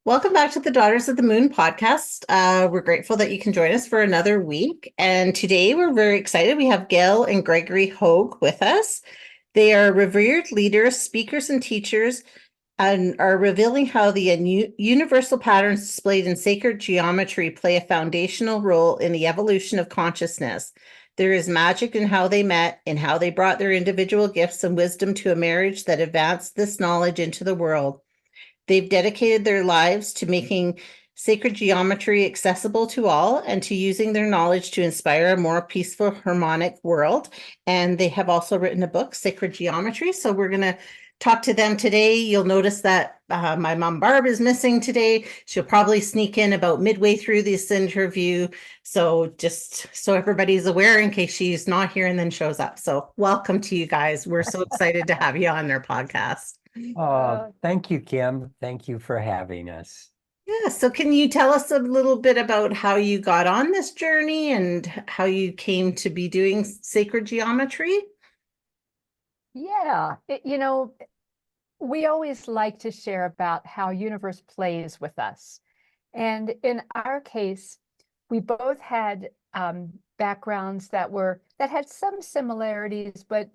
Welcome back to the Daughters of the Moon podcast. We're grateful that you can join us for another week. And today we're very excited. We have Gail and Gregory Hoag with us. They are revered leaders, speakers, and teachers, and are revealing how the universal patterns displayed in sacred geometry play a foundational role in the evolution of consciousness. There is magic in how they met and how they brought their individual gifts and wisdom to a marriage that advanced this knowledge into the world. They've dedicated their lives to making sacred geometry accessible to all and to using their knowledge to inspire a more peaceful, harmonic world. And they have also written a book, Sacred Geometry. So we're going to talk to them today. You'll notice that my mom Barb is missing today. She'll probably sneak in about midway through this interview. So just so everybody's aware in case she's not here and then shows up. So welcome to you guys. We're so excited to have you on our podcast. Thank you, Kim. Thank you for having us. Yeah, so can you tell us a little bit about how you got on this journey and how you came to be doing sacred geometry? Yeah, we always like to share about how universe plays with us. And in our case, we both had backgrounds that had some similarities, but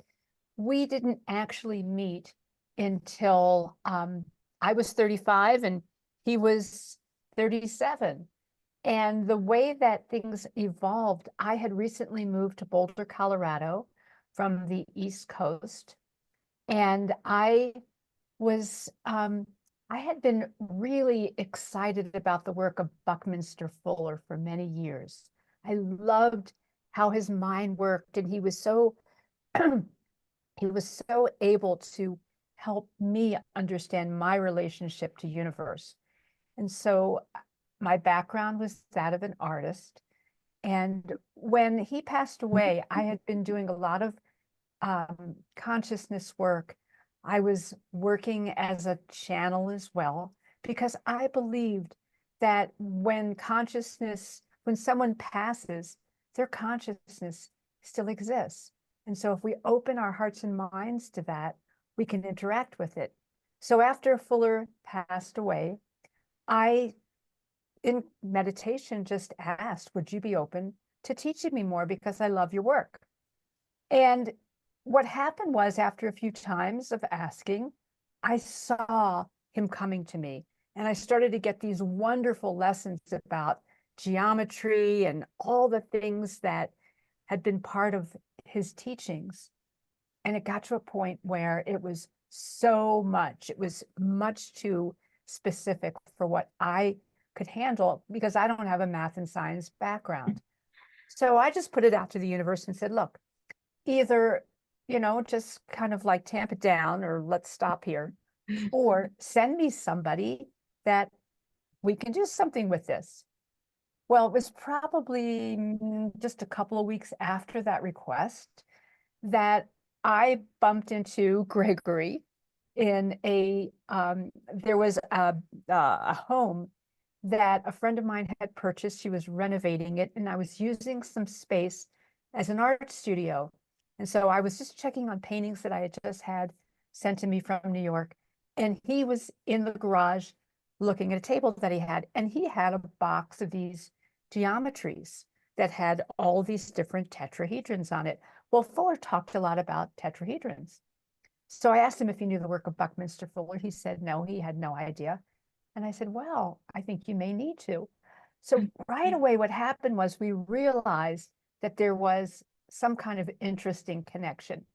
we didn't actually meet until I was 35 and he was 37. And the way that things evolved, I had recently moved to Boulder, Colorado from the East Coast. And I had been really excited about the work of Buckminster Fuller for many years. I loved how his mind worked, and he was so he was so able to help me understand my relationship to universe. And so my background was that of an artist. And when he passed away, I had been doing a lot of consciousness work. I was working as a channel as well, because I believed that when someone passes, their consciousness still exists. And so if we open our hearts and minds to that, we can interact with it. So after Fuller passed away, I, in meditation, just asked, would you be open to teaching me more, because I love your work? And what happened was, after a few times of asking, I saw him coming to me, and I started to get these wonderful lessons about geometry and all the things that had been part of his teachings. And it got to a point where it was much too specific for what I could handle, because I don't have a math and science background. So I just put it out to the universe and said, look, either, just kind of like tamp it down, or let's stop here, or send me somebody that we can do something with this. Well, it was probably just a couple of weeks after that request that I bumped into Gregory in there was a home that a friend of mine had purchased. She was renovating it, and I was using some space as an art studio. And so I was just checking on paintings that I had just had sent to me from New York. And he was in the garage looking at a table that he had, and he had a box of these geometries that had all these different tetrahedrons on it. Well, Fuller talked a lot about tetrahedrons. So I asked him if he knew the work of Buckminster Fuller. He said no, he had no idea. And I said, well, I think you may need to. So right away, what happened was we realized that there was some kind of interesting connection.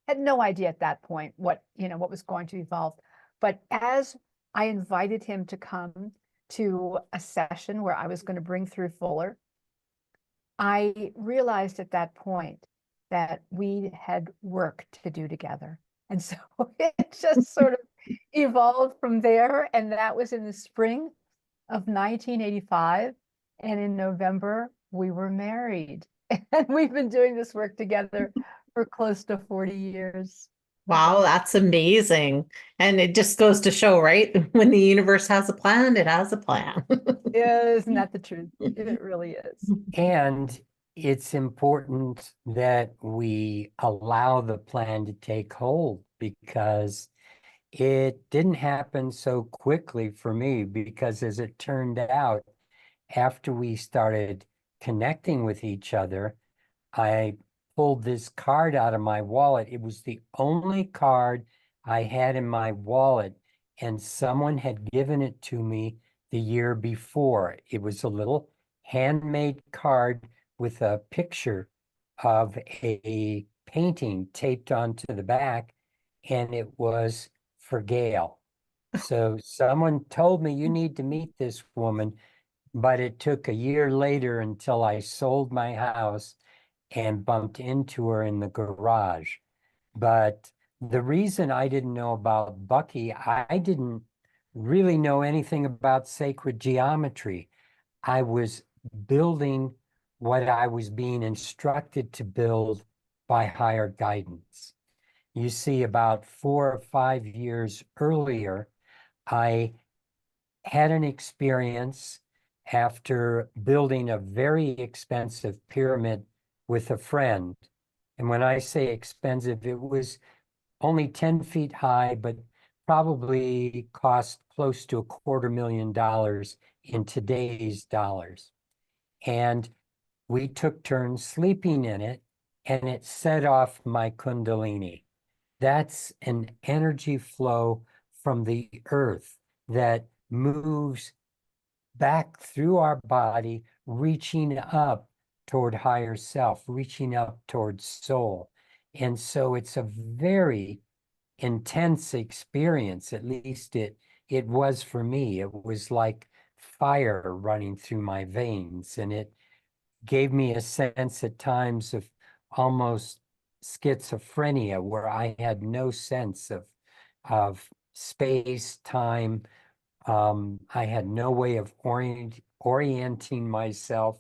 Had no idea at that point what was going to evolve. But as I invited him to come to a session where I was going to bring through Fuller, I realized at that point that we had work to do together. And so it just sort of evolved from there. And that was in the spring of 1985. And in November, we were married. And we've been doing this work together for close to 40 years. Wow, that's amazing. And it just goes to show, right? When the universe has a plan, it has a plan. Yeah, isn't that the truth? It really is. And it's important that we allow the plan to take hold, because It didn't happen so quickly for me because, as it turned out, after we started connecting with each other, I pulled this card out of my wallet. It was the only card I had in my wallet, and someone had given it to me the year before. It was a little handmade card with a picture of a painting taped onto the back, and it was for Gail. So someone told me, you need to meet this woman, but it took a year later until I sold my house and bumped into her in the garage. But the reason I didn't know about Bucky, I didn't really know anything about sacred geometry. I was building what I was being instructed to build by higher guidance. You see, about 4 or 5 years earlier, I had an experience after building a very expensive pyramid with a friend. And when I say expensive, it was only 10 feet high, but probably cost close to $250,000 in today's dollars. And we took turns sleeping in it, and it set off my Kundalini. That's an energy flow from the earth that moves back through our body, reaching up toward higher self, reaching up towards soul. And so it's a very intense experience. At least it was for me. It was like fire running through my veins, and it gave me a sense at times of almost schizophrenia, where I had no sense of space, time. I had no way of orienting myself.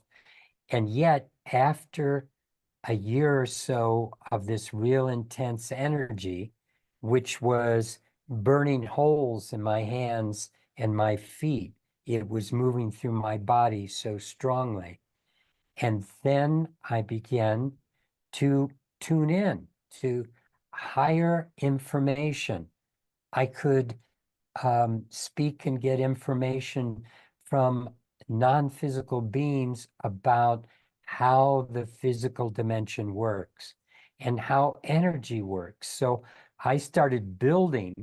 And yet, after a year or so of this real intense energy, which was burning holes in my hands and my feet, it was moving through my body so strongly. And then I began to tune in to higher information. I could speak and get information from non-physical beings about how the physical dimension works and how energy works. So I started building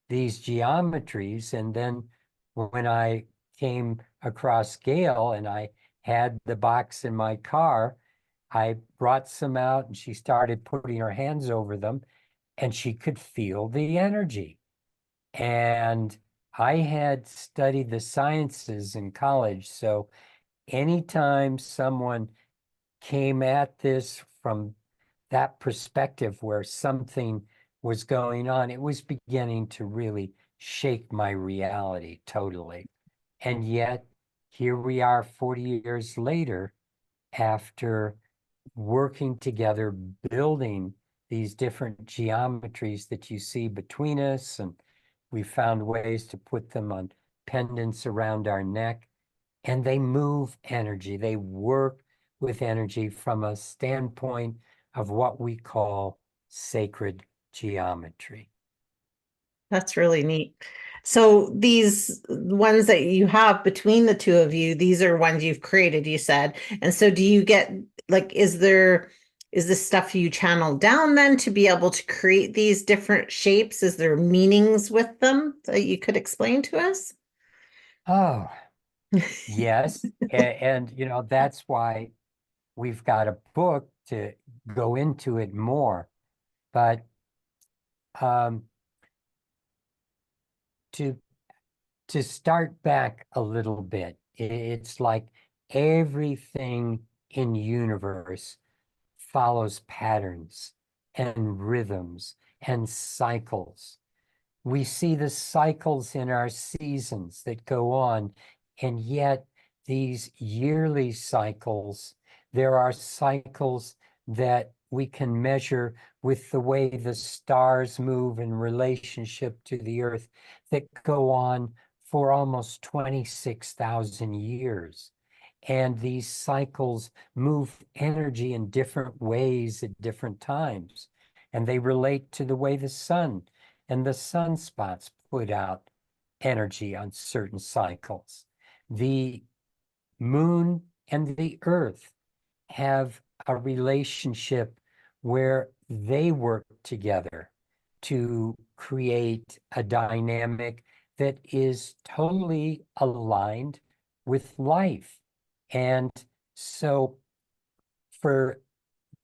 these geometries, and then when I came across Gail and I had the box in my car, I brought some out and she started putting her hands over them, and she could feel the energy. And I had studied the sciences in college, so anytime someone came at this from that perspective where something was going on, it was beginning to really shake my reality totally. And yet, here we are 40 years later, after working together, building these different geometries that you see between us, and we found ways to put them on pendants around our neck, and they move energy. They work with energy from a standpoint of what we call sacred geometry. That's really neat. So these ones that you have between the two of you, these are ones you've created, you said. And so do you get like, is this stuff you channel down then to be able to create these different shapes? Is there meanings with them that you could explain to us? Oh, yes. And, that's why we've got a book to go into it more. But um, to to start back a little bit, it's like everything in universe follows patterns and rhythms and cycles. We see the cycles in our seasons that go on, and yet these yearly cycles, there are cycles that we can measure with the way the stars move in relationship to the earth that go on for almost 26,000 years. And these cycles move energy in different ways at different times. And they relate to the way the sun and the sunspots put out energy on certain cycles. The moon and the earth have a relationship where they work together to create a dynamic that is totally aligned with life. And so for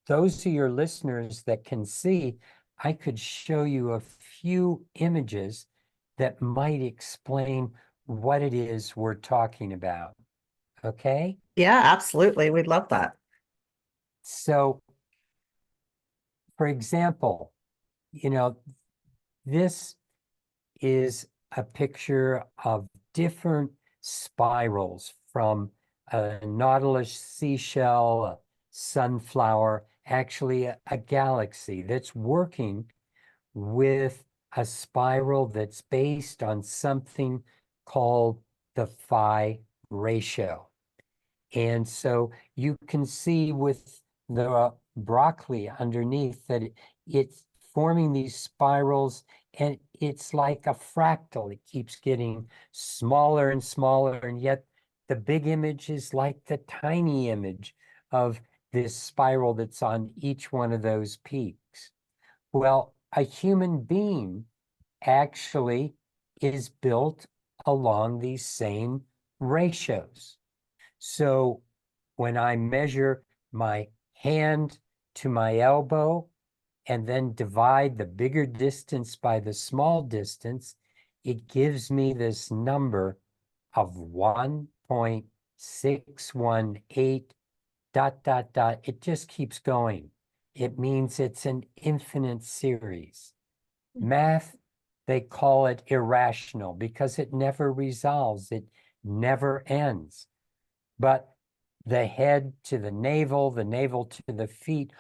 those of your listeners that can see, I could show you a few images that might explain what it is we're talking about. Okay? Yeah, absolutely. We'd love that. So, for example, this is a picture of different spirals from a nautilus seashell, a sunflower, actually a galaxy that's working with a spiral that's based on something called the phi ratio. And so you can see with the broccoli underneath that it's forming these spirals, and it's like a fractal. It keeps getting smaller and smaller, and yet the big image is like the tiny image of this spiral that's on each one of those peaks. Well, a human being actually is built along these same ratios. So when I measure my hand to my elbow and then divide the bigger distance by the small distance, it gives me this number of 1.618 ... It just keeps going. It means it's an infinite series. Math, they call it irrational because it never resolves. It never ends. But the head to the navel to the feet,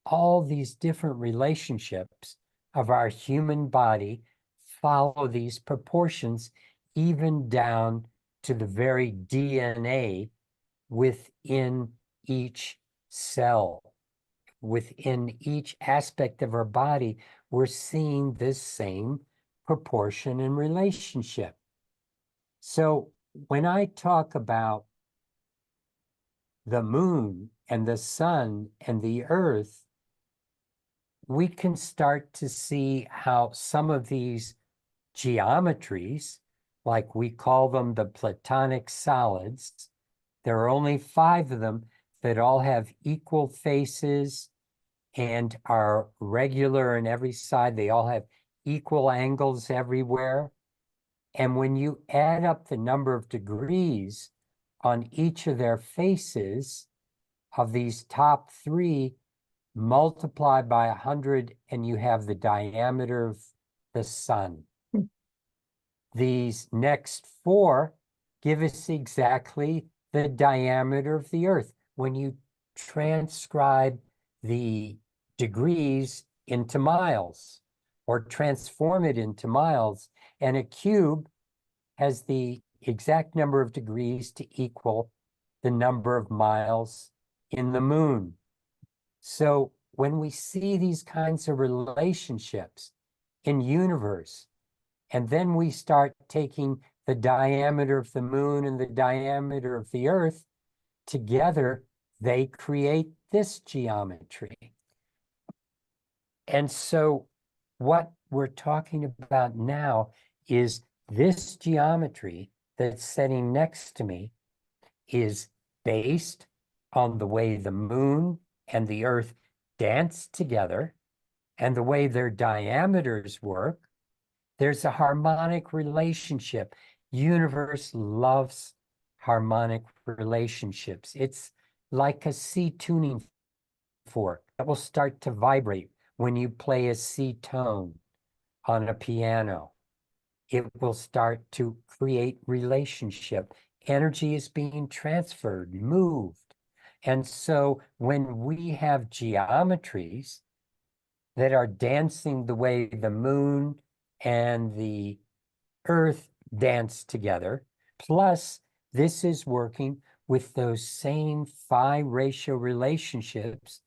all these different relationships of our human body follow these proportions, even down to the very DNA within each cell. Within each aspect of our body, we're seeing this same proportion and relationship. So when I talk about the moon and the sun and the earth, we can start to see how some of these geometries, like we call them the Platonic solids, there are only 5 of them that all have equal faces and are regular on every side. They all have equal angles everywhere. And when you add up the number of degrees on each of their faces of these top 3, multiply by 100, and you have the diameter of the sun. These next 4 give us exactly the diameter of the earth. When you transcribe the degrees into miles or transform it into miles, and a cube has the exact number of degrees to equal the number of miles in the moon. So when we see these kinds of relationships in universe, and then we start taking the diameter of the moon and the diameter of the earth together, they create this geometry. And so what we're talking about now is this geometry that's sitting next to me is based on the way the moon and the earth dance together and the way their diameters work. There's a harmonic relationship. Universe loves harmonic relationships. It's like a C tuning fork that will start to vibrate when you play a C tone on a piano. It will start to create relationship. Energy is being transferred, moved. And so when we have geometries that are dancing the way the moon and the earth dance together, plus this is working with those same phi ratio relationships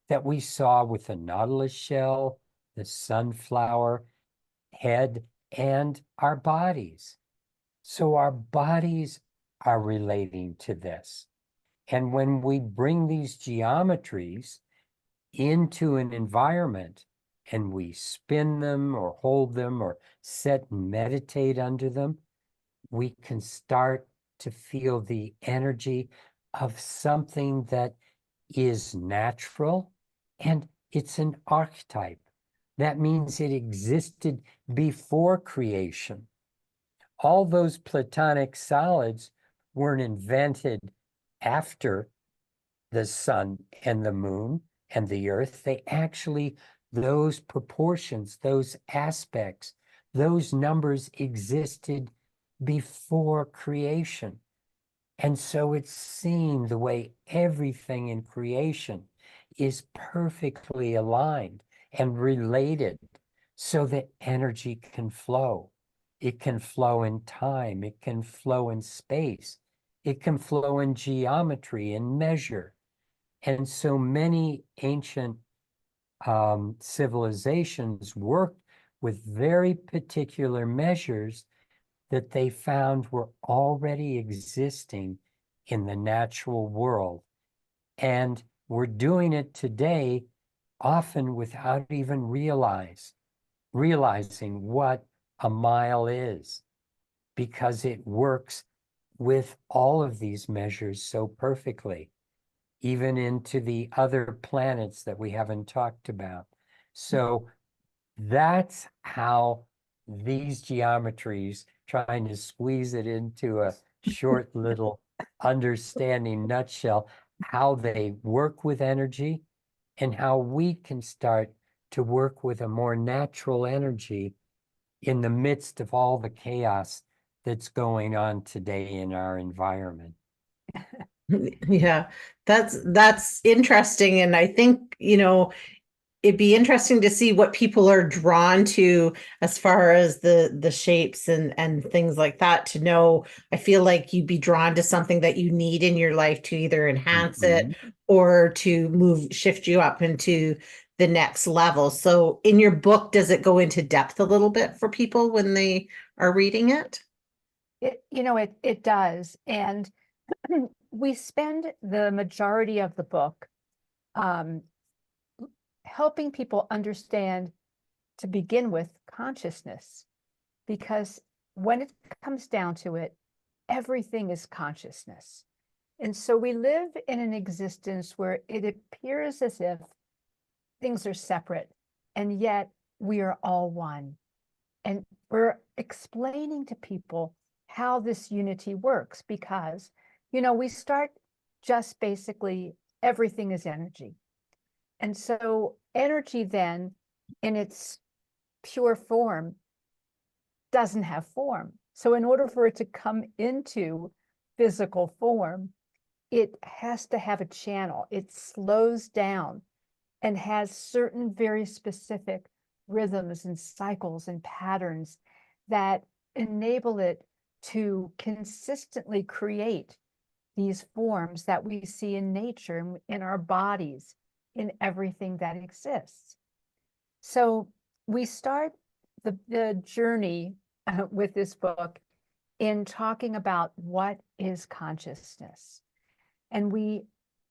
that we saw with the nautilus shell, the sunflower, head and our bodies. So our bodies are relating to this. And when we bring these geometries into an environment and we spin them or hold them or sit and meditate under them, we can start to feel the energy of something that is natural, and it's an archetype. That means it existed before creation. All those platonic solids weren't invented after the sun and the moon and the earth. They actually, those proportions, those aspects, those numbers existed before creation. And so it's seen the way everything in creation is perfectly aligned and related so that energy can flow. It can flow in time, it can flow in space, it can flow in geometry and measure. And so many ancient civilizations worked with very particular measures that they found were already existing in the natural world. And we're doing it today, often without even realizing what a mile is, because it works with all of these measures so perfectly, even into the other planets that we haven't talked about. So that's how these geometries, trying to squeeze it into a short little understanding nutshell, how they work with energy and how we can start to work with a more natural energy in the midst of all the chaos that's going on today in our environment. Yeah, that's interesting. And I think, it'd be interesting to see what people are drawn to as far as the shapes and things like that, to know. I feel like you'd be drawn to something that you need in your life to either enhance it or to shift you up into the next level. So in your book, does it go into depth a little bit for people when they are reading it? It does. And we spend the majority of the book helping people understand, to begin with, consciousness, because when it comes down to it, everything is consciousness. And so we live in an existence where it appears as if things are separate, and yet we are all one. And we're explaining to people how this unity works, because, we start just basically everything is energy. And so energy then, in its pure form, doesn't have form. So in order for it to come into physical form, it has to have a channel. It slows down and has certain very specific rhythms and cycles and patterns that enable it to consistently create these forms that we see in nature, in our bodies, in everything that exists. So we start the journey with this book in talking about what is consciousness. And we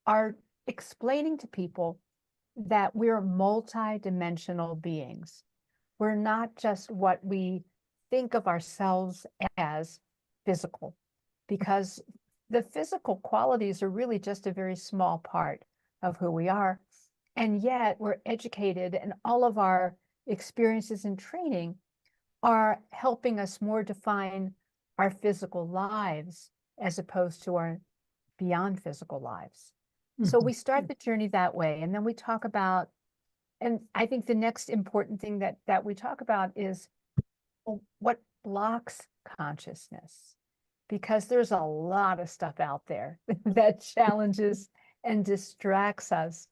are explaining to people that we're multi-dimensional beings. We're not just what we think of ourselves as, physical, because the physical qualities are really just a very small part of who we are. And yet we're educated, and all of our experiences and training are helping us more define our physical lives as opposed to our beyond physical lives. So we start the journey that way, and then we talk about, and I think the next important thing that we talk about is, well, what blocks consciousness, because there's a lot of stuff out there that challenges and distracts us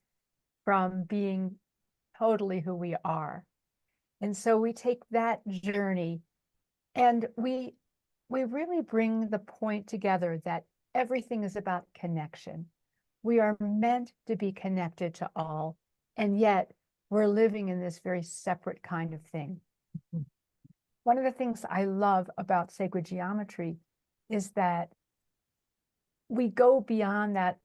from being totally who we are. And so we take that journey, and we really bring the point together that everything is about connection. We are meant to be connected to all, and yet we're living in this very separate kind of thing. one of the things I love about sacred geometry is that we go beyond that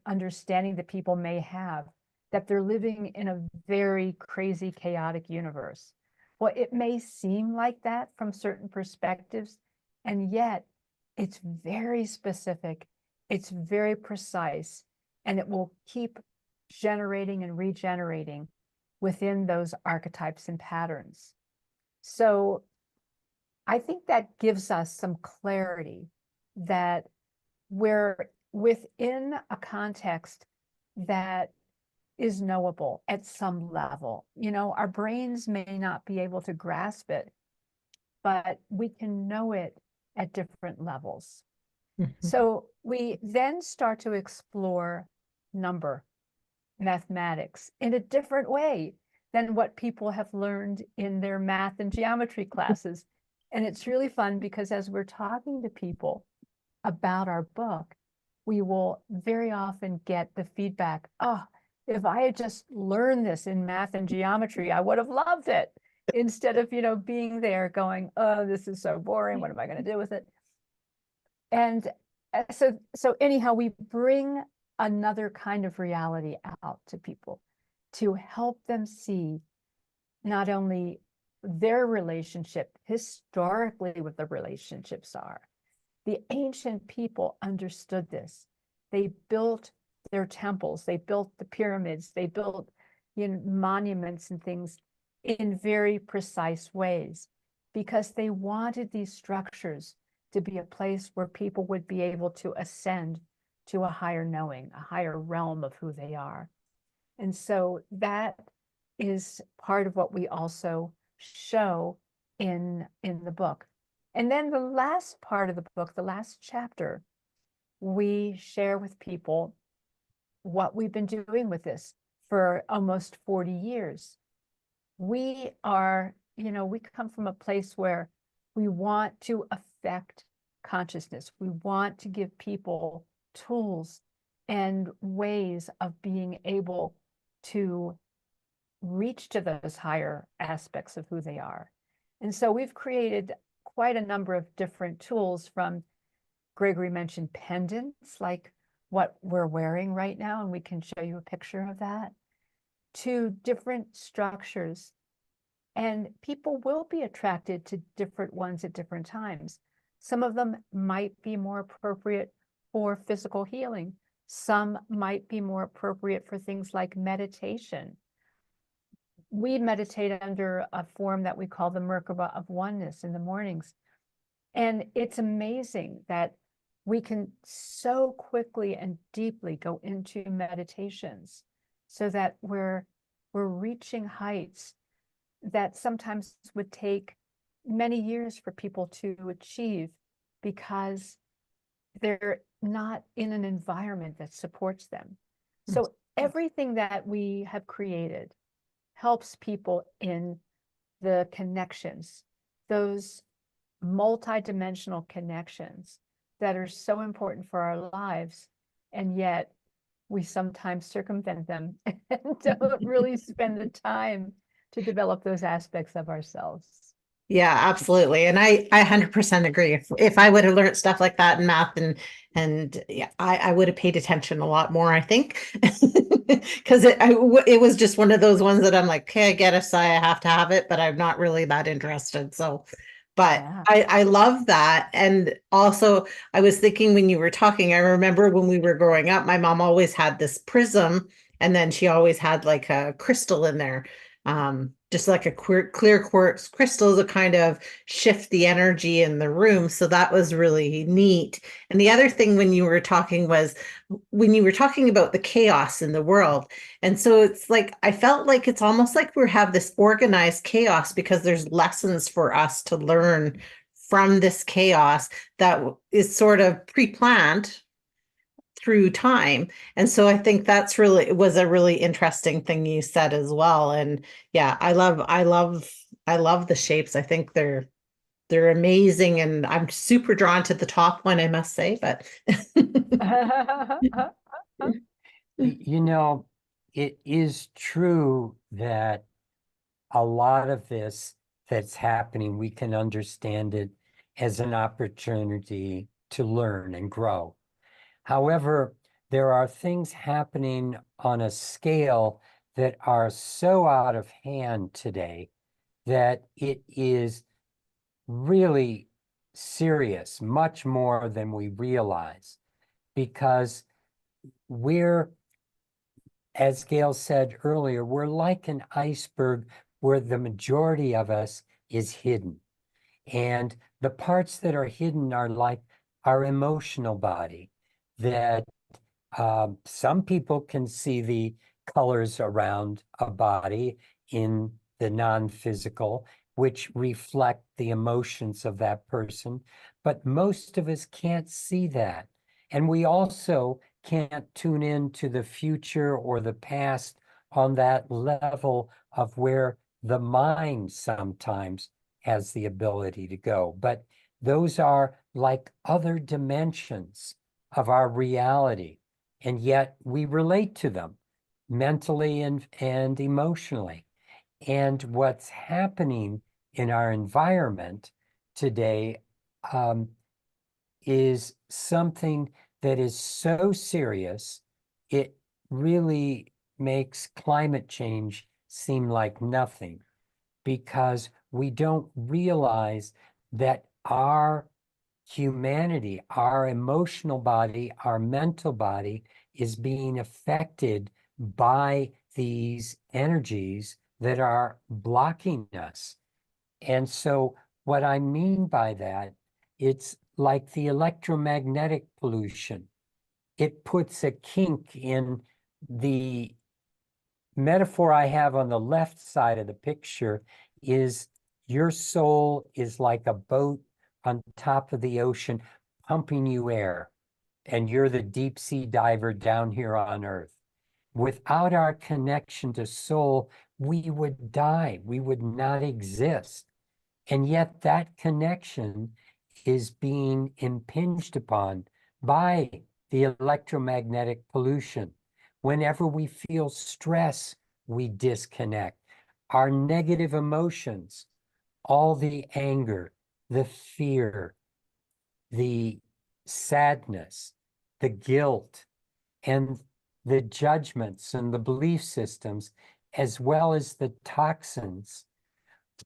understanding that people may have, that they're living in a very crazy, chaotic universe. Well, it may seem like that from certain perspectives, and yet it's very specific, it's very precise, and it will keep generating and regenerating within those archetypes and patterns. So I think that gives us some clarity that we're within a context that is knowable at some level. You know, our brains may not be able to grasp it, but we can know it at different levels. So we then start to explore number, mathematics in a different way than what people have learned in their math and geometry classes. And it's really fun because as we're talking to people about our book, we will very often get the feedback, oh, if I had just learned this in math and geometry, I would have loved it. Instead of, being there going, oh, this is so boring. What am I going to do with it? And so anyhow, we bring another kind of reality out to people to help them see not only their relationship historically, what the relationships are. The ancient people understood this. They built their temples, they built the pyramids, they built monuments and things in very precise ways because they wanted these structures to be a place where people would be able to ascend to a higher knowing, a higher realm of who they are. And so that is part of what we also show in the book. And then the last part of the book, the last chapter, we share with people what we've been doing with this for almost 40 years. We are, we come from a place where we want to affect consciousness. We want to give people tools and ways of being able to reach to those higher aspects of who they are. And so we've created quite a number of different tools, from Gregory mentioned pendants, like what we're wearing right now, and we can show you a picture of that, to different structures. And people will be attracted to different ones at different times. Some of them might be more appropriate for physical healing. Some might be more appropriate for things like meditation. We meditate under a form that we call the Merkaba of Oneness in the mornings. And it's amazing that we can so quickly and deeply go into meditations so that we're reaching heights that sometimes would take many years for people to achieve because they're not in an environment that supports them. So everything that we have created helps people in the connections, those multidimensional connections that are so important for our lives, and yet we sometimes circumvent them and don't really spend the time to develop those aspects of ourselves. Yeah, absolutely. And I 100% agree. If I would have learned stuff like that in math and yeah, I would have paid attention a lot more, I think, because it was just one of those ones that I'm like, okay, I get it, so I have to have it, but I'm not really that interested. So, but Yeah. I love that. And also I was thinking when you were talking, I remember when we were growing up, my mom always had this prism, and then she always had like a crystal in there. Just like a clear quartz crystal to kind of shift the energy in the room. So that was really neat. And the other thing when you were talking was when you were talking about the chaos in the world. And so it's like, I felt like it's almost like we have this organized chaos because there's lessons for us to learn from this chaos that is sort of pre-planned through time. And so I think that's really, it was a really interesting thing you said as well. And yeah, I love the shapes. I think they're amazing. And I'm super drawn to the top one, I must say, but You know, it is true that a lot of this that's happening, we can understand it as an opportunity to learn and grow. However, there are things happening on a scale that are so out of hand today that it is really serious, much more than we realize, because we're, as Gail said earlier, we're like an iceberg where the majority of us is hidden. And the parts that are hidden are like our emotional body, that some people can see the colors around a body in the non-physical, which reflect the emotions of that person, but most of us can't see that. And we also can't tune in to the future or the past on that level of where the mind sometimes has the ability to go. But those are like other dimensions of our reality, and yet we relate to them mentally and emotionally. And what's happening in our environment today is something that is so serious, it really makes climate change seem like nothing, because we don't realize that our humanity, our emotional body, our mental body is being affected by these energies that are blocking us. And so what I mean by that, it's like the electromagnetic pollution. It puts a kink in the metaphor I have on the left side of the picture is your soul is like a boat on top of the ocean pumping you air, and you're the deep sea diver down here on earth. Without our connection to soul, we would die. We would not exist. And yet that connection is being impinged upon by the electromagnetic pollution. Whenever we feel stress, we disconnect. Our negative emotions, all the anger, the fear, the sadness, the guilt, and the judgments and the belief systems, as well as the toxins,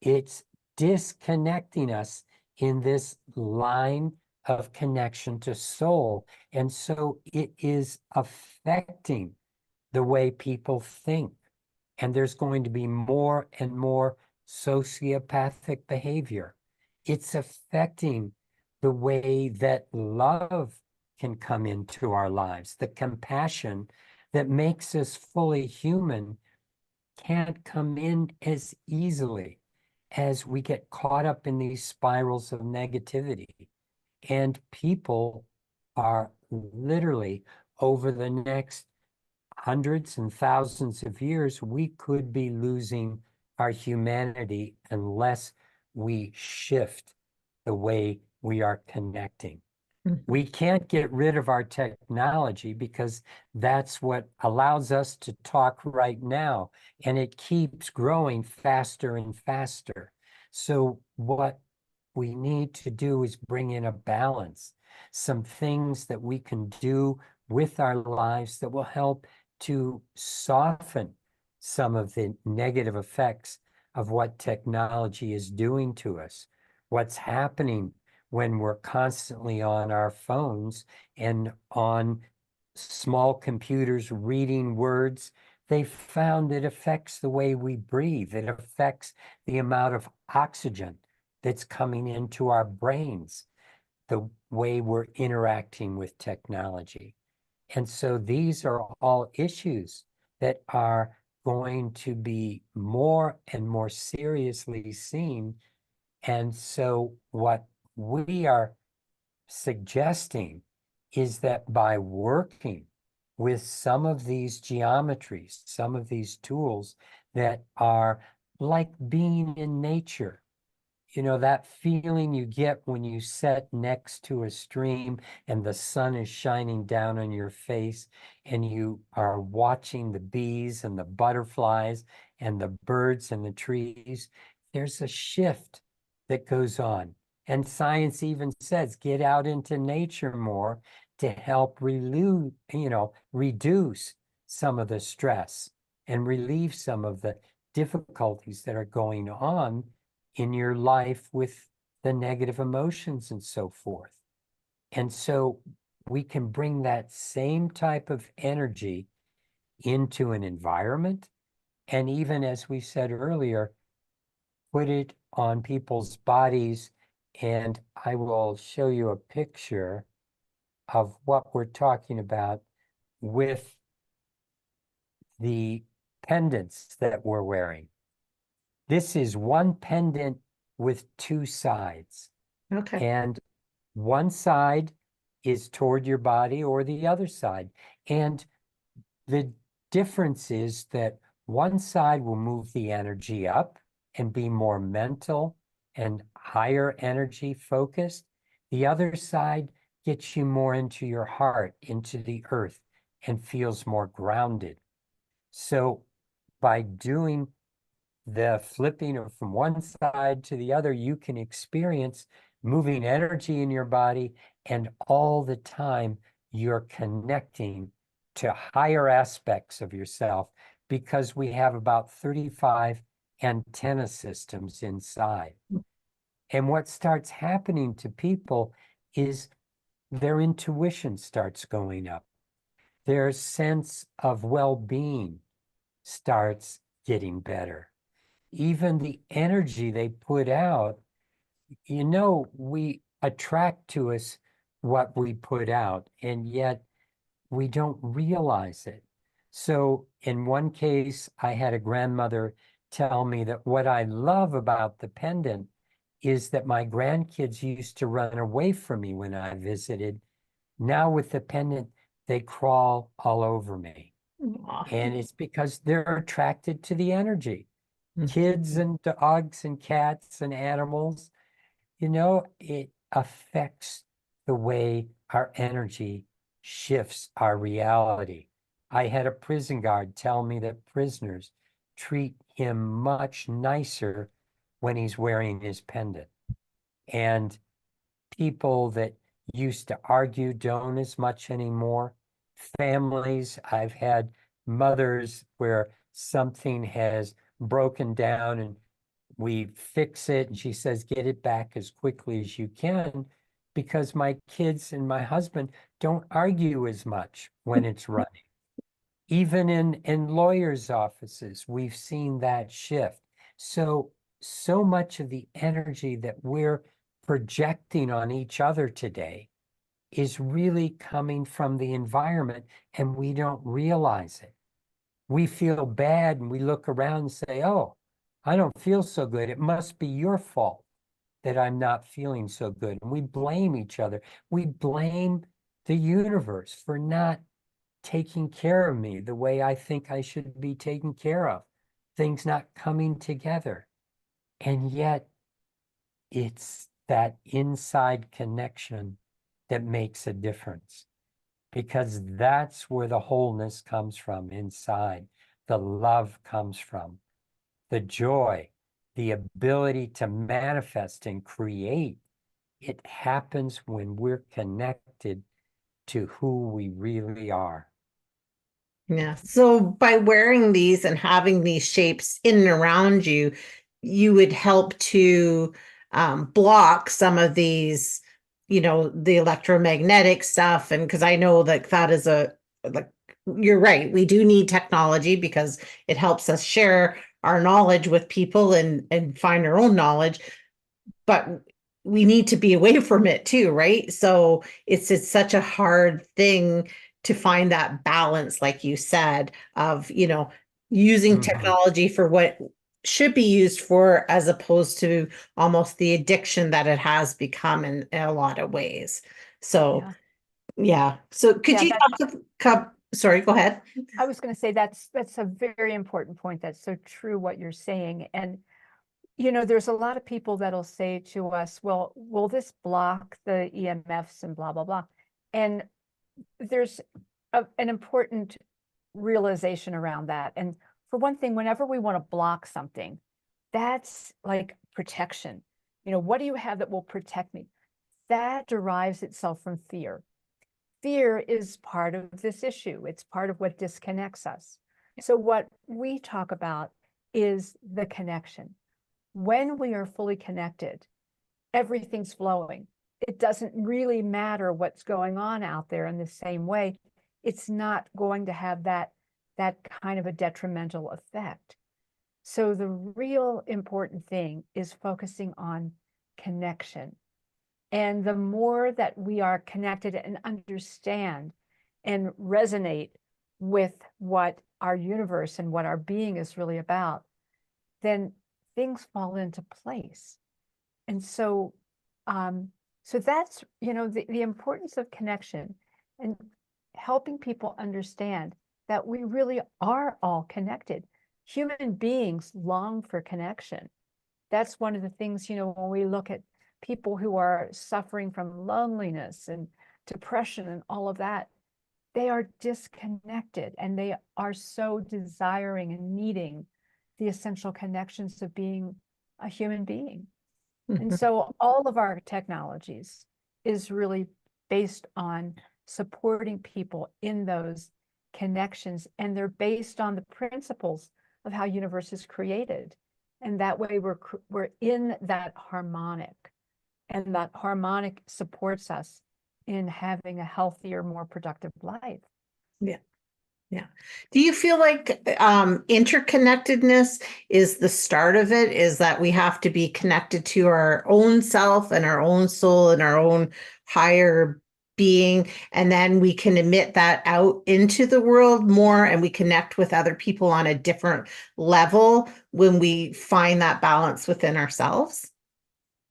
it's disconnecting us in this line of connection to soul. And so it is affecting the way people think. And there's going to be more and more sociopathic behavior. It's affecting the way that love can come into our lives. The compassion that makes us fully human can't come in as easily as we get caught up in these spirals of negativity. And people are literally, over the next hundreds and thousands of years, we could be losing our humanity unless we shift the way we are connecting. We can't get rid of our technology because that's what allows us to talk right now, and it keeps growing faster and faster. So what we need to do is bring in a balance, some things that we can do with our lives that will help to soften some of the negative effects of what technology is doing to us. What's happening when we're constantly on our phones and on small computers reading words, they found it affects the way we breathe. It affects the amount of oxygen that's coming into our brains, the way we're interacting with technology. And so these are all issues that are going to be more and more seriously seen. And so what we are suggesting is that by working with some of these geometries, some of these tools that are like being in nature, you know, that feeling you get when you sit next to a stream and the sun is shining down on your face and you are watching the bees and the butterflies and the birds and the trees. there's a shift that goes on. And science even says, get out into nature more to help reduce some of the stress and relieve some of the difficulties that are going on in your life with the negative emotions and so forth. And so we can bring that same type of energy into an environment. And even as we said earlier, put it on people's bodies. And I will show you a picture of what we're talking about with the pendants that we're wearing. This is one pendant with two sides. Okay. And one side is toward your body or the other side. And the difference is that one side will move the energy up and be more mental and higher energy focused. The other side gets you more into your heart, into the earth, and feels more grounded. So by doing the flipping from one side to the other, you can experience moving energy in your body, and all the time you're connecting to higher aspects of yourself, because we have about 35 antenna systems inside. And what starts happening to people is their intuition starts going up. Their sense of well-being starts getting better. Even the energy they put out, we attract to us what we put out, and yet we don't realize it. So in one case, I had a grandmother tell me that what I love about the pendant is that my grandkids used to run away from me when I visited. Now with the pendant, they crawl all over me. Aw. And it's because they're attracted to the energy. Mhm. Kids and dogs and cats and animals, it affects the way our energy shifts our reality. I had a prison guard tell me that prisoners treat him much nicer when he's wearing his pendant. And people that used to argue don't as much anymore. Families, I've had mothers where something has broken down and we fix it, and she says, get it back as quickly as you can, because my kids and my husband don't argue as much when it's running. Even in lawyers' offices, we've seen that shift. So much of the energy that we're projecting on each other today is really coming from the environment, and we don't realize it. We feel bad and we look around and say, oh, I don't feel so good. It must be your fault that I'm not feeling so good. And we blame each other. We blame the universe for not taking care of me the way I think I should be taken care of. Things not coming together. And yet it's that inside connection that makes a difference, because that's where the wholeness comes from inside. The love comes from the joy, the ability to manifest and create. It happens when we're connected to who we really are. Yeah. So by wearing these and having these shapes in and around you, you would help to block some of these, the electromagnetic stuff. And because I know that is like, you're right. We do need technology because it helps us share our knowledge with people and find our own knowledge. But we need to be away from it too, right? So it's such a hard thing to find that balance, like you said, of using technology for what should be used for, as opposed to almost the addiction that it has become in a lot of ways. So Yeah. yeah. So could Yeah, you sorry, go ahead. I was going to say that's a very important point. That's so true what you're saying. And there's a lot of people that'll say to us, well, will this block the EMFs and blah, blah, blah. And there's an important realization around that. And for one thing, whenever we want to block something, that's like protection. You know, what do you have that will protect me? That derives itself from fear. Fear is part of this issue. It's part of what disconnects us. So what we talk about is the connection. When we are fully connected, everything's flowing. It doesn't really matter what's going on out there in the same way. It's not going to have that kind of a detrimental effect. So the real important thing is focusing on connection. And the more that we are connected and understand and resonate with what our universe and what our being is really about, then things fall into place. And so, so that's, you know, the importance of connection and helping people understand that we really are all connected. Human beings long for connection. That's one of the things, you know, when we look at people who are suffering from loneliness and depression and all of that, they are disconnected and they are so desiring and needing the essential connections of being a human being. And so all of our technologies is really based on supporting people in those connections, and they're based on the principles of how universe is created. And that way we're in that harmonic, and that harmonic supports us in having a healthier, more productive life. Yeah. Yeah. Do you feel like interconnectedness is the start of it? Is that we have to be connected to our own self and our own soul and our own higher being, and then we can emit that out into the world more, and we connect with other people on a different level when we find that balance within ourselves?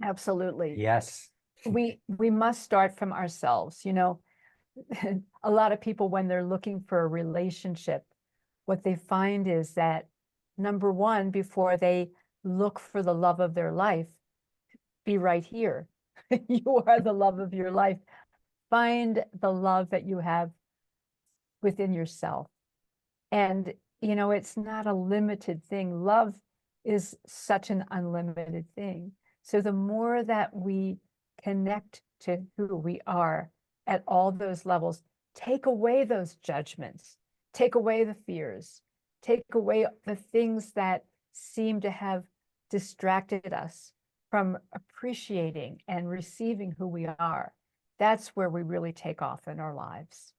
Absolutely. Yes. We must start from ourselves, you know. A lot of people, when they're looking for a relationship, what they find is that, number one, before they look for the love of their life, be right here. You are the love of your life. Find the love that you have within yourself. And, you know, it's not a limited thing. Love is such an unlimited thing. So the more that we connect to who we are at all those levels, take away those judgments, take away the fears, take away the things that seem to have distracted us from appreciating and receiving who we are. That's where we really take off in our lives.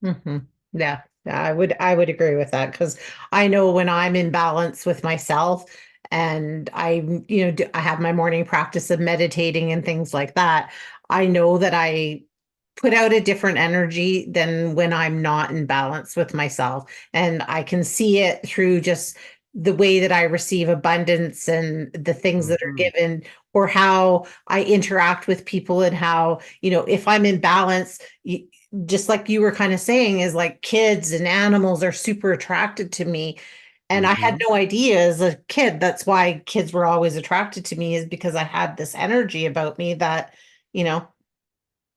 Yeah, I would agree with that, because I know when I'm in balance with myself and I have my morning practice of meditating and things like that, I know that I put out a different energy than when I'm not in balance with myself. And I can see it through just the way that I receive abundance and the things that are given, or how I interact with people, and how, if I'm in balance, just like you were kind of saying, is like kids and animals are super attracted to me. And I had no idea as a kid. That's why kids were always attracted to me, is because I had this energy about me that, you know,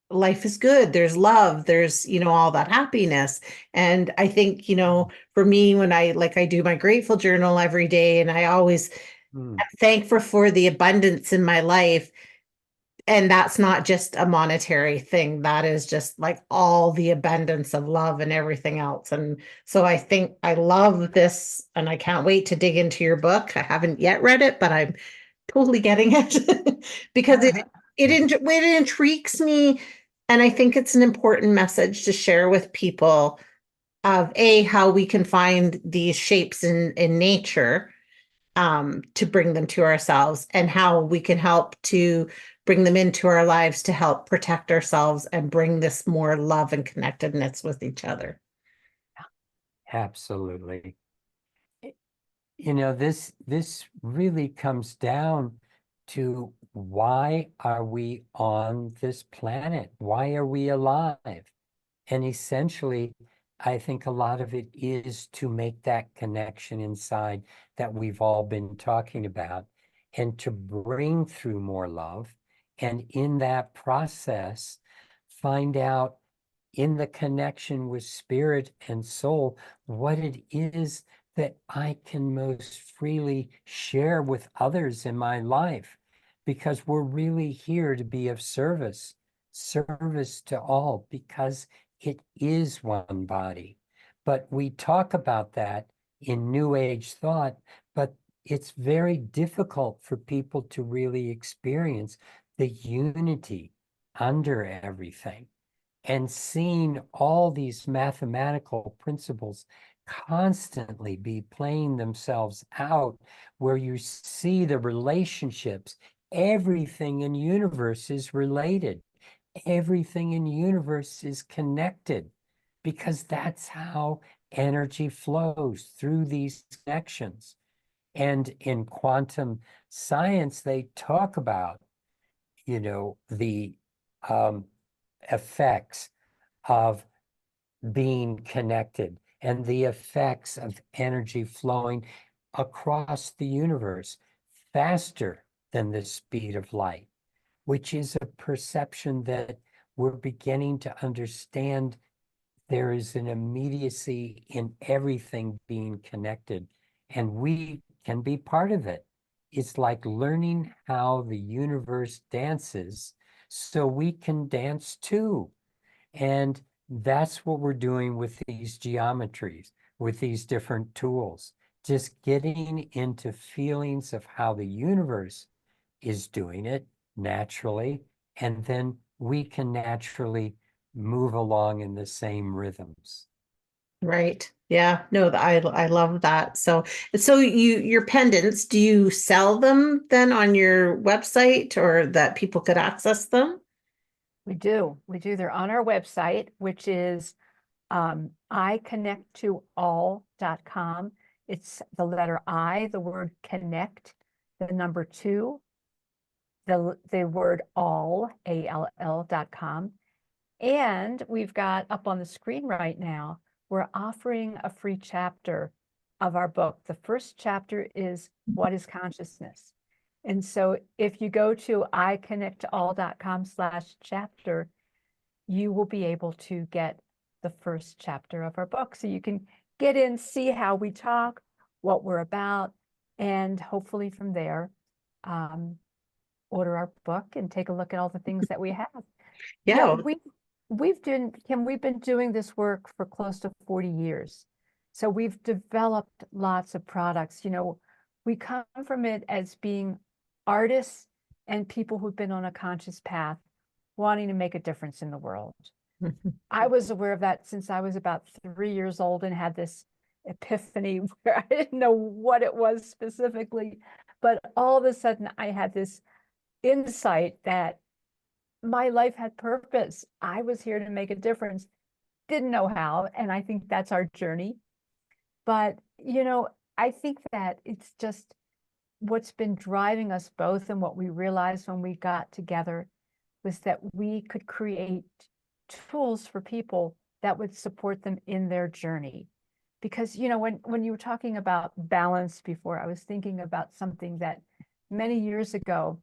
life is good. There's love. There's, all that happiness. And I think, for me, when I do my grateful journal every day, and I always am thankful for the abundance in my life. And that's not just a monetary thing. That is just like all the abundance of love and everything else. And so I think I love this, and I can't wait to dig into your book. I haven't yet read it, but I'm totally getting it because it intrigues me. And I think it's an important message to share with people of how we can find these shapes in nature, to bring them to ourselves, and how we can help to bring them into our lives to help protect ourselves and bring this more love and connectedness with each other. Absolutely. This really comes down to, why are we on this planet? Why are we alive? And essentially, I think a lot of it is to make that connection inside that we've all been talking about, and to bring through more love. And in that process, find out, in the connection with spirit and soul, what it is that I can most freely share with others in my life, because we're really here to be of service to all, because it is one body. But we talk about that in New Age thought, but it's very difficult for people to really experience the unity under everything, and seeing all these mathematical principles constantly be playing themselves out, where you see the relationships. Everything in universe is related. Everything in universe is connected, because that's how energy flows, through these connections. And in quantum science, they talk about, the effects of being connected, and the effects of energy flowing across the universe faster than the speed of light, which is a perception that we're beginning to understand. There is an immediacy in everything being connected, and we can be part of it. It's like learning how the universe dances so we can dance too. And that's what we're doing with these geometries, with these different tools, just getting into feelings of how the universe is doing it naturally. And then we can naturally move along in the same rhythms. Right. Yeah. No, I love that. So your pendants, do you sell them then on your website, or that people could access them? We do. We do. They're on our website, which is iconnecttoall.com. It's the letter I, the word connect, the number two, the word all, ALL.com. And we've got up on the screen right now, we're offering a free chapter of our book. The first chapter is What is Consciousness? And so if you go to iconnecttoall.com/chapter, you will be able to get the first chapter of our book. So you can get in, see how we talk, what we're about, and hopefully from there, order our book and take a look at all the things that we have. Yeah. We've been doing this work for close to 40 years. So we've developed lots of products. We come from it as being artists and people who've been on a conscious path, wanting to make a difference in the world. I was aware of that since I was about 3 years old, and had this epiphany where I didn't know what it was specifically, but all of a sudden I had this insight that my life had purpose. I was here to make a difference. Didn't know how, and I think that's our journey. But, I think that it's just what's been driving us both, and what we realized when we got together was that we could create tools for people that would support them in their journey. Because, when you were talking about balance before, I was thinking about something that many years ago,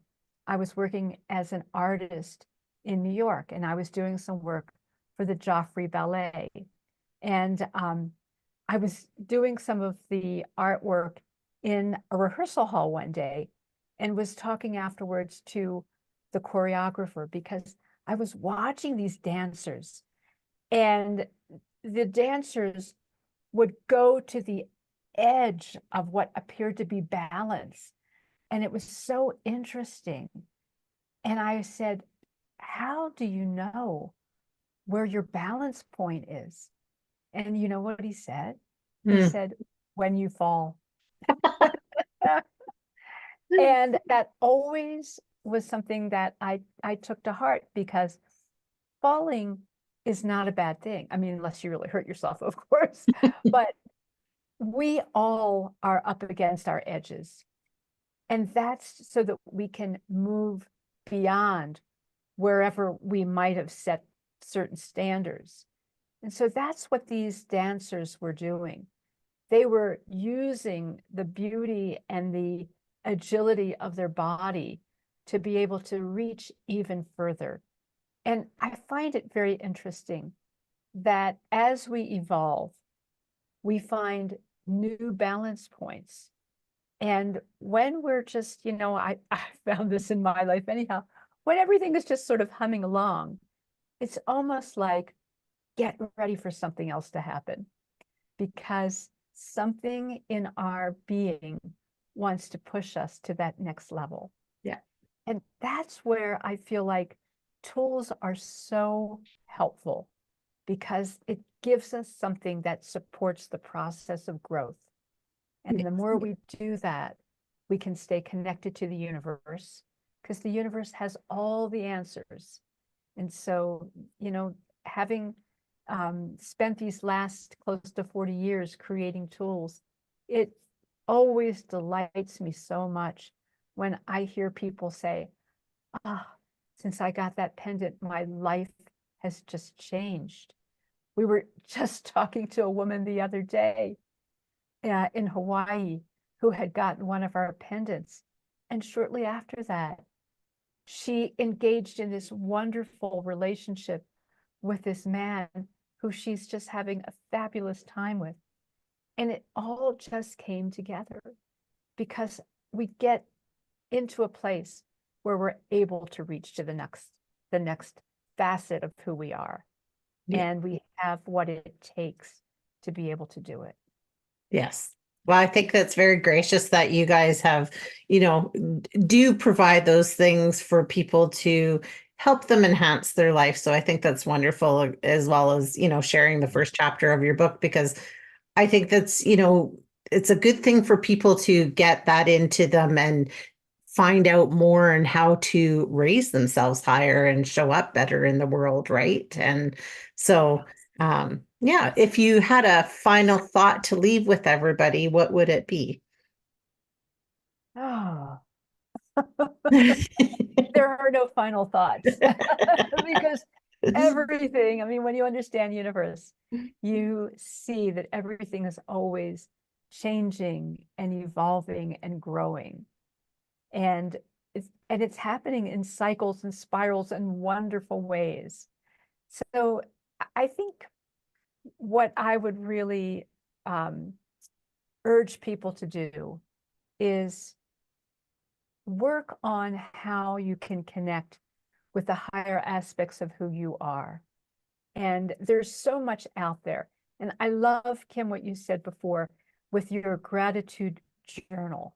I was working as an artist in New York, and I was doing some work for the Joffrey Ballet. And I was doing some of the artwork in a rehearsal hall one day, and was talking afterwards to the choreographer, because I was watching these dancers, and the dancers would go to the edge of what appeared to be balance. And it was so interesting. And I said, how do you know where your balance point is? And you know what he said? He said, when you fall. And that always was something that I took to heart, because falling is not a bad thing. I mean, unless you really hurt yourself, of course. But we all are up against our edges. And that's so that we can move beyond wherever we might have set certain standards. And so that's what these dancers were doing. They were using the beauty and the agility of their body to be able to reach even further. And I find it very interesting that as we evolve, we find new balance points. And when we're just, I found this in my life anyhow, when everything is just sort of humming along, it's almost like get ready for something else to happen, because something in our being wants to push us to that next level. Yeah. And that's where I feel like tools are so helpful, because it gives us something that supports the process of growth. And the more we do that, we can stay connected to the universe, because the universe has all the answers. And so, having spent these last close to 40 years creating tools, it always delights me so much when I hear people say, since I got that pendant, my life has just changed. We were just talking to a woman the other day in Hawaii who had gotten one of our pendants. And shortly after that, she engaged in this wonderful relationship with this man who she's just having a fabulous time with. And it all just came together because we get into a place where we're able to reach to the next facet of who we are. Yeah. And we have what it takes to be able to do it. Yes. Well, I think that's very gracious that you guys have, do provide those things for people to help them enhance their life. So I think that's wonderful, as well as, sharing the first chapter of your book, because I think that's, it's a good thing for people to get that into them and find out more and how to raise themselves higher and show up better in the world, right? And so, yeah, if you had a final thought to leave with everybody, what would it be? Oh, there are no final thoughts because everything, I mean, when you understand universe, you see that everything is always changing and evolving and growing. And it's happening in cycles and spirals in wonderful ways. So I think what I would really urge people to do is work on how you can connect with the higher aspects of who you are. And there's so much out there. And I love, Kim, what you said before with your gratitude journal,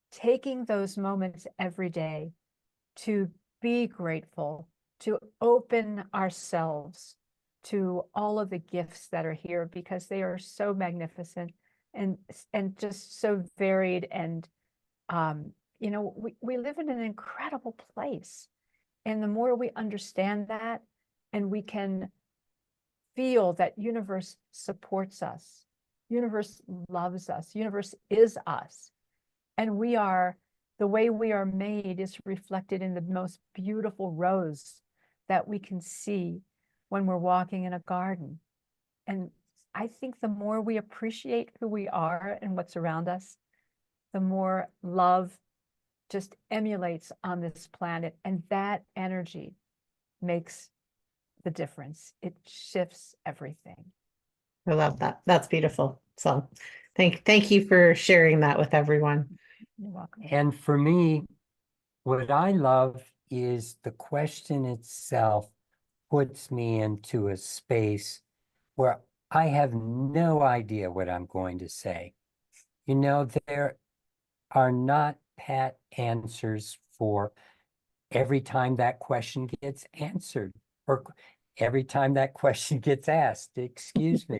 taking those moments every day to be grateful, to open ourselves to all of the gifts that are here, because they are so magnificent and just so varied. And we live in an incredible place. And the more we understand that, and we can feel that universe supports us, universe loves us, universe is us, and the way we are made is reflected in the most beautiful rose that we can see when we're walking in a garden. And I think the more we appreciate who we are and what's around us, the more love just emulates on this planet. And that energy makes the difference. It shifts everything. I love that. That's beautiful. So thank you for sharing that with everyone. You're welcome. And for me, what I love is the question itself puts me into a space where I have no idea what I'm going to say. There are not pat answers for every time that question gets answered, or every time that question gets asked, excuse me.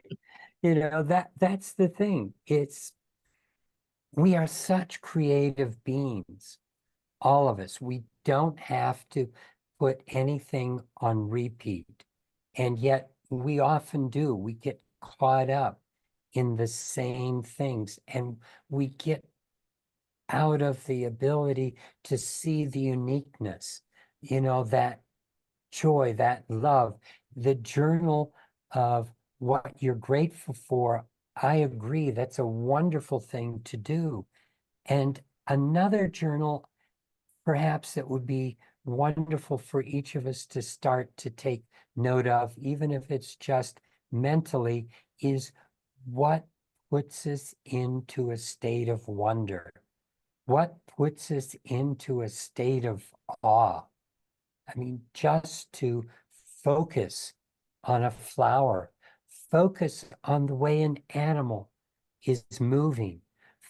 That's the thing. We are such creative beings, all of us. We don't have to put anything on repeat. And yet we often do. We get caught up in the same things, and we get out of the ability to see the uniqueness, that joy, that love, the journal of what you're grateful for. I agree, that's a wonderful thing to do. And another journal, perhaps, that would be wonderful for each of us to start to take note of, even if it's just mentally, is what puts us into a state of wonder? What puts us into a state of awe? I mean, just to focus on a flower, focus on the way an animal is moving,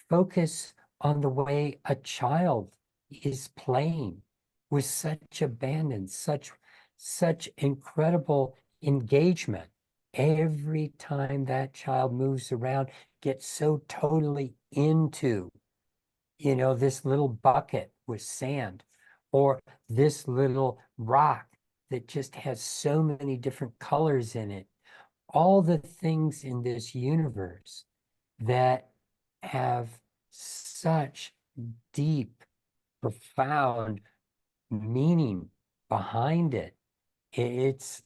focus on the way a child is playing with such abandon, such incredible engagement. Every time that child moves around, gets so totally into, this little bucket with sand, or this little rock that just has so many different colors in it. All the things in this universe that have such deep, profound meaning behind it. It's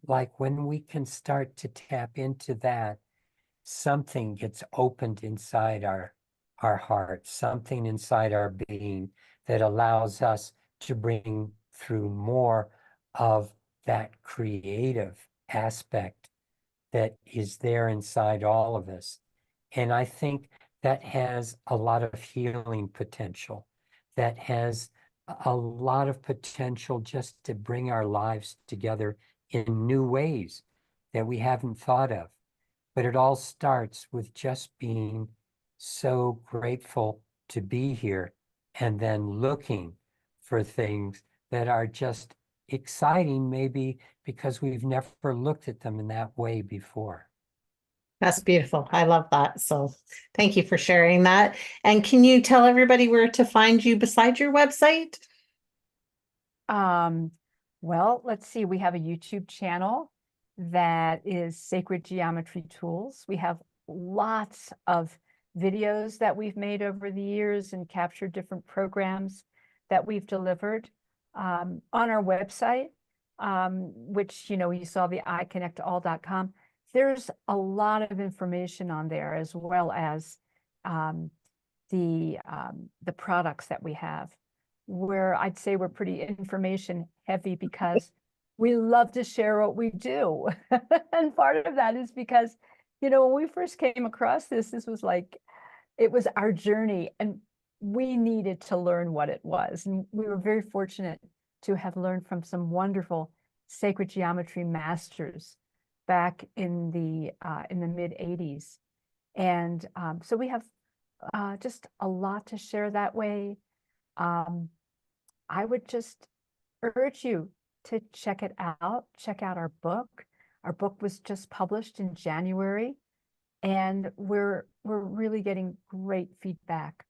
like when we can start to tap into that, something gets opened inside our heart, something inside our being that allows us to bring through more of that creative aspect that is there inside all of us. And I think that has a lot of healing potential, that has a lot of potential just to bring our lives together in new ways that we haven't thought of. But it all starts with just being so grateful to be here, and then looking for things that are just exciting, maybe because we've never looked at them in that way before. That's beautiful. I love that. So thank you for sharing that. And can you tell everybody where to find you besides your website? Well, let's see. We have a YouTube channel that is Sacred Geometry Tools. We have lots of videos that we've made over the years and captured different programs that we've delivered on our website, which, you saw the iconnectall.com. There's a lot of information on there, as well as the products that we have, where I'd say we're pretty information heavy because we love to share what we do. And part of that is because, when we first came across this was like, it was our journey, and we needed to learn what it was. And we were very fortunate to have learned from some wonderful sacred geometry masters back in the mid 80s. And so we have just a lot to share that way. I would just urge you to check it out. Check out our book. Our book was just published in January, and we're really getting great feedback.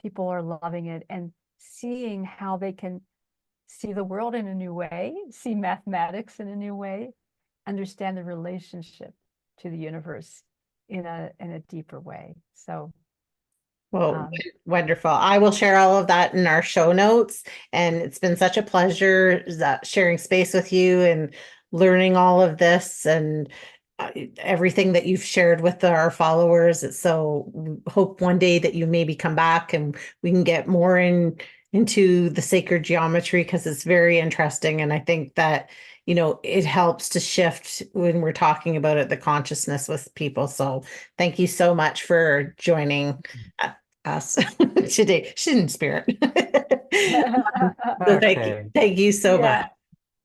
People are loving it and seeing how they can see the world in a new way, see mathematics in a new way, understand the relationship to the universe in a deeper way. So Well, wonderful. I will share all of that in our show notes. And it's been such a pleasure sharing space with you and learning all of this and everything that you've shared with our followers. So hope one day that you maybe come back and we can get more into the sacred geometry, because it's very interesting. And I think that, it helps to shift when we're talking about it, the consciousness with people. So thank you so much for joining us today. She's in spirit. So Okay. thank you so much.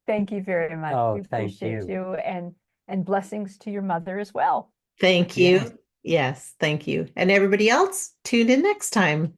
Thank you very much. Oh, We thank appreciate you. you, and blessings to your mother as well. Thank you. Yes. Yes, thank you. And everybody else, tune in next time.